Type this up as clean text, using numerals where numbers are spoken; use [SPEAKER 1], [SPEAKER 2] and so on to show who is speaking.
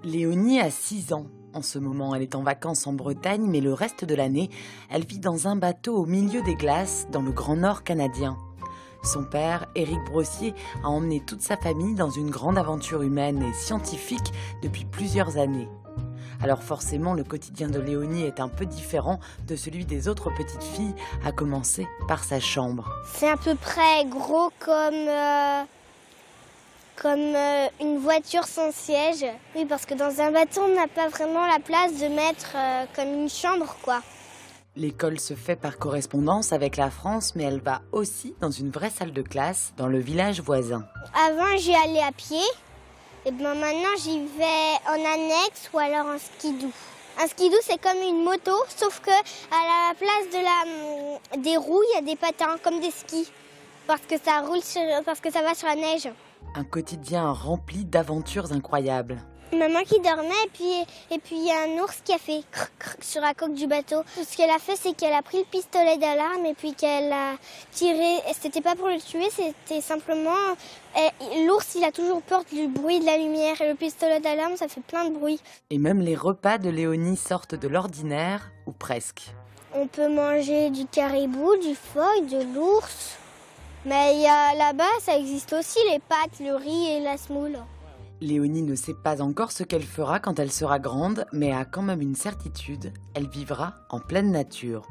[SPEAKER 1] Léonie a 6 ans. En ce moment, elle est en vacances en Bretagne, mais le reste de l'année, elle vit dans un bateau au milieu des glaces, dans le Grand Nord canadien. Son père, Éric Brossier, a emmené toute sa famille dans une grande aventure humaine et scientifique depuis plusieurs années. Alors forcément, le quotidien de Léonie est un peu différent de celui des autres petites filles, à commencer par sa chambre.
[SPEAKER 2] C'est à peu près gros comme une voiture sans siège. Oui, parce que dans un bateau, on n'a pas vraiment la place de mettre comme une chambre, quoi.
[SPEAKER 1] L'école se fait par correspondance avec la France, mais elle va aussi dans une vraie salle de classe dans le village voisin.
[SPEAKER 2] Avant, j'y allais à pied. Et ben maintenant, j'y vais en annexe ou alors en skidoo. Un skidoo, c'est comme une moto, sauf que à la place des roues, il y a des patins, comme des skis. Parce que ça va sur la neige.
[SPEAKER 1] Un quotidien rempli d'aventures incroyables.
[SPEAKER 2] Maman qui dormait et puis il y a un ours qui a fait crrr, crrr sur la coque du bateau. Tout ce qu'elle a fait, c'est qu'elle a pris le pistolet d'alarme et puis qu'elle a tiré. C'était pas pour le tuer, c'était simplement... L'ours, il a toujours peur du bruit de la lumière et le pistolet d'alarme, ça fait plein de bruit.
[SPEAKER 1] Et même les repas de Léonie sortent de l'ordinaire, ou presque.
[SPEAKER 2] On peut manger du caribou, du phoque, de l'ours. Mais là-bas, ça existe aussi, les pâtes, le riz et la semoule.
[SPEAKER 1] Léonie ne sait pas encore ce qu'elle fera quand elle sera grande, mais a quand même une certitude, elle vivra en pleine nature.